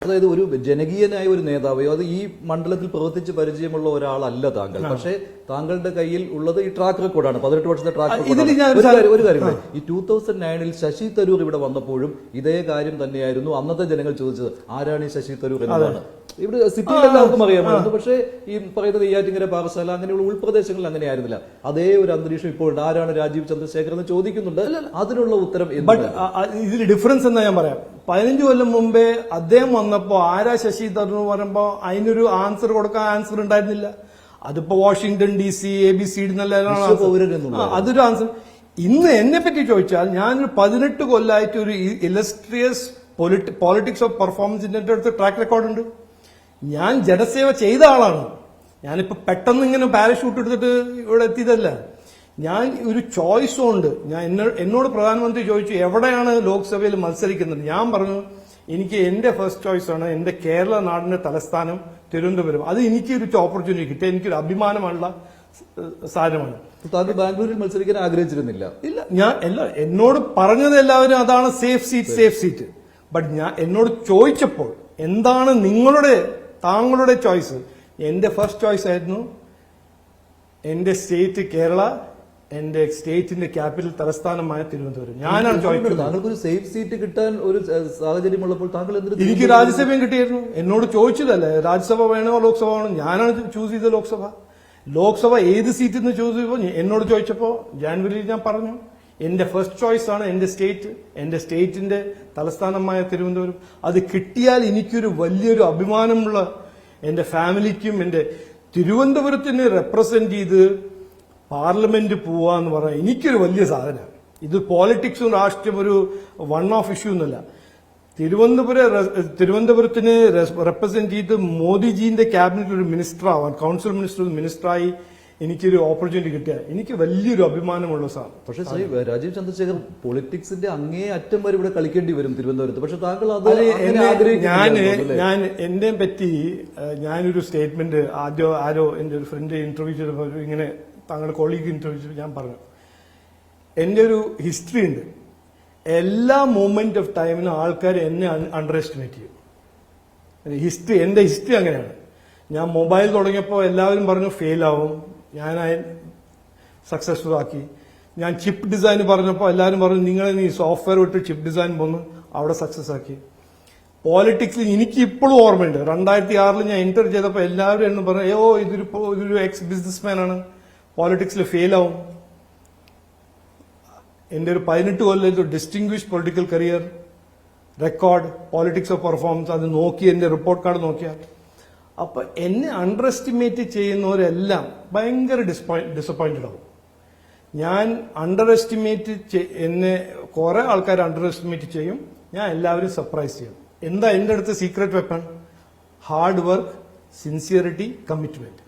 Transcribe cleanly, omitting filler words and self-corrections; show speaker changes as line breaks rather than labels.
അതായത് ഒരു ജനകീയനായ ഒരു നേതാവ്, അത് ഈ മണ്ഡലത്തിൽ പ്രവർത്തിച്ച് പരിചയമുള്ള ഒരാളല്ല താങ്കൾ. പക്ഷേ താങ്കളുടെ കയ്യിൽ ഉള്ളത് ഈ ട്രാക്ക് റെക്കോർഡാണ്, 18 വർഷത്തെ ട്രാക്ക് റെക്കോർഡ്. ഒരു കാര്യം, ഈ 2009 ശശി തരൂർ ഇവിടെ വന്നപ്പോഴും ഇതേ കാര്യം തന്നെയായിരുന്നു അന്നത്തെ ജനങ്ങൾ ചോദിച്ചത്, ആരാണ് ഈ ശശി തരൂർ എന്നതാണ്. ഇവിടെ സിറ്റിയിൽ എല്ലാവർക്കും അറിയാമായിരുന്നു. പക്ഷേ ഈ പറയുന്നത് നെയ്യാറ്റിൻകര, പാറശാല അങ്ങനെയുള്ള ഉൾപ്രദേശങ്ങളിൽ അങ്ങനെയായിരുന്നില്ല. അതേ ഒരു അന്തരീക്ഷം ഇപ്പോൾ ആരാണ് രാജീവ് ചന്ദ്രശേഖർ എന്ന് ചോദിക്കുന്നുണ്ട്. അതിനുള്ള ഉത്തരം
ഇതിൽ ഡിഫറൻസ് എന്നാ ഞാൻ പറയാം. 15 കൊല്ലം മുമ്പേ അദ്ദേഹം വന്നപ്പോ ആരാ ശശി തരൂർ പറയുമ്പോ അതിനൊരു ആൻസർ കൊടുക്കാൻ ആൻസർ ഉണ്ടായിരുന്നില്ല. അതിപ്പോ വാഷിംഗ്ടൺ DC ABCD അതൊരു ആൻസർ. ഇന്ന് എന്നെ പറ്റി ചോദിച്ചാൽ ഞാനൊരു 18 കൊല്ലമായിട്ട് ഒരു ഇലസ്ട്രിയസ് പോളിറ്റിക്സ് ഓഫ് പെർഫോമൻസിന്റെ അടുത്ത് ട്രാക്ക് റെക്കോർഡുണ്ട്. ഞാൻ ജനസേവ ചെയ്ത ആളാണ്. ഞാനിപ്പോ പെട്ടെന്ന് ഇങ്ങനെ പാരഷൂട്ട് എടുത്തിട്ട് ഇവിടെ എത്തിയതല്ല. ഞാൻ ഒരു ചോയ്സും ഉണ്ട്. എന്നോട് പ്രധാനമന്ത്രി ചോദിച്ചു എവിടെയാണ് ലോക്സഭയിൽ മത്സരിക്കുന്നത്. ഞാൻ പറഞ്ഞു എനിക്ക് എന്റെ ഫസ്റ്റ് ചോയ്സ് ആണ് എന്റെ കേരള നാടിന്റെ തലസ്ഥാനം തിരുവനന്തപുരം. അത് എനിക്കൊരു ഓപ്പർച്യൂണിറ്റി കിട്ടിയ എനിക്കൊരു അഭിമാനമുള്ള സാധനമാണ്.
താങ്കൾ ബാംഗ്ലൂരിൽ മത്സരിക്കാൻ ആഗ്രഹിച്ചിരുന്നില്ല?
ഇല്ല, എന്നോട് പറഞ്ഞത് എല്ലാവരും അതാണ് സേഫ് സീറ്റ്. ബട്ട് എന്നോട് ചോദിച്ചപ്പോൾ എന്താണ് താങ്കളുടെ ചോയ്സ്, എന്റെ ഫസ്റ്റ് ചോയ്സ് ആയിരുന്നു എന്റെ സ്റ്റേറ്റ് കേരള, എന്റെ സ്റ്റേറ്റിന്റെ ക്യാപിറ്റൽ തലസ്ഥാനമായ തിരുവനന്തപുരം. ഞാനാണ് ചോദിക്കുന്നത്.
താങ്കൾക്കൊരു സേഫ് സീറ്റ് കിട്ടാൻ ഒരു സാഹചര്യമുള്ളപ്പോൾ താങ്കൾ
എനിക്ക് രാജ്യസഭയും കിട്ടിയായിരുന്നു. എന്നോട് ചോദിച്ചതല്ലേ രാജ്യസഭ വേണോ ലോക്സഭ വേണോ. ഞാനാണ് ചൂസ് ചെയ്തത് ലോക്സഭ ഏത് സീറ്റിൽ നിന്ന് ചൂസ് ചെയ്തപ്പോ എന്നോട് ചോദിച്ചപ്പോ ജാനുവരിയിൽ ഞാൻ പറഞ്ഞു എന്റെ ഫസ്റ്റ് ചോയ്സ് ആണ് എന്റെ സ്റ്റേറ്റിന്റെ തലസ്ഥാനമായ തിരുവനന്തപുരം. അത് കിട്ടിയാൽ എനിക്കൊരു വലിയൊരു അഭിമാനമുള്ള എന്റെ ഫാമിലിക്കും എന്റെ തിരുവനന്തപുരത്തിന് റെപ്രസെന്റ് ചെയ്ത് പാർലമെന്റ് പോവാന്ന് പറഞ്ഞാൽ എനിക്കൊരു വലിയ സാധനമാണ്. ഇത് പോളിറ്റിക്സും രാഷ്ട്രീയം ഒരു വൺ ഓഫ് ഇഷ്യൂ എന്നല്ല. തിരുവനന്തപുരത്തിന് റെപ്രസെന്റ് ചെയ്ത് മോദിജിന്റെ ക്യാബിനറ്റിൽ ഒരു മിനിസ്റ്റർ ആവാൻ, കൌൺസിൽ മിനിസ്റ്ററായി എനിക്കൊരു ഓപ്പർച്യൂണിറ്റി കിട്ടിയ എനിക്ക് വലിയൊരു അഭിമാനമുള്ള സാധനം.
പക്ഷേ രാജീവ് ചന്ദ്രശേഖർ പൊളിറ്റിക്സിന്റെ അങ്ങേ അറ്റം വരെ ഇവിടെ കളിക്കേണ്ടി വരും തിരുവനന്തപുരത്ത്. പക്ഷെ താങ്കൾ
ഞാൻ എന്നെ പറ്റി ഞാനൊരു സ്റ്റേറ്റ്മെന്റ് ആരോ എന്റെ ഒരു ഫ്രണ്ട് ഇന്റർവ്യൂ ചെയ്തപ്പോൾ ഇങ്ങനെ താങ്കളുടെ കൊളീഗ് ഇന്റർവ്യൂ ചെയ്തപ്പോൾ ഞാൻ പറഞ്ഞു എന്റെ ഒരു ഹിസ്റ്ററി ഉണ്ട്. എല്ലാ മൂമെന്റ് ഓഫ് ടൈമിനും ആൾക്കാർ എന്നെ അണ്ടർ എസ്റ്റിമേറ്റ് ചെയ്യും. എന്റെ ഹിസ്റ്ററി അങ്ങനെയാണ്. ഞാൻ മൊബൈൽ തുടങ്ങിയപ്പോൾ എല്ലാവരും പറഞ്ഞു ഫെയിൽ ആവും, ഞാൻ സക്സസ്ഫുൾ ആക്കി. ഞാൻ ചിപ്പ് ഡിസൈൻ പറഞ്ഞപ്പോൾ എല്ലാവരും പറഞ്ഞു നീ സോഫ്റ്റ്വെയർ വിട്ട് ചിപ്പ് ഡിസൈൻ പോന്ന്, അവിടെ സക്സസ് ആക്കി. പോളിറ്റിക്സിൽ എനിക്ക് ഇപ്പോഴും ഓർമ്മയുണ്ട് 2006 ഞാൻ എന്റർ ചെയ്തപ്പോൾ എല്ലാവരും എന്ന് പറഞ്ഞു ഇതൊരു എക്സ് ബിസിനസ്മാൻ ആണ്, പോളിറ്റിക്സിൽ ഫെയിൽ ആവും. എന്റെ ഒരു 18 കൊല്ലം distinguish political career record politics of performance അത് നോക്കി എന്റെ റിപ്പോർട്ട് കാർഡ് നോക്കിയാൽ അപ്പൊ എന്നെ അണ്ടർ എസ്റ്റിമേറ്റ് ചെയ്യുന്നവരെല്ലാം ഭയങ്കര ഡിസപ്പോയിന്റഡ് ആവും. ഞാൻ അണ്ടർ എസ്റ്റിമേറ്റ് എന്നെ കുറെ ആൾക്കാർ അണ്ടർ എസ്റ്റിമേറ്റ് ചെയ്യും, ഞാൻ എല്ലാവരും സർപ്രൈസ് ചെയ്യും. എന്താ എന്റെ അടുത്ത് secret weapon? Hard work, sincerity, commitment.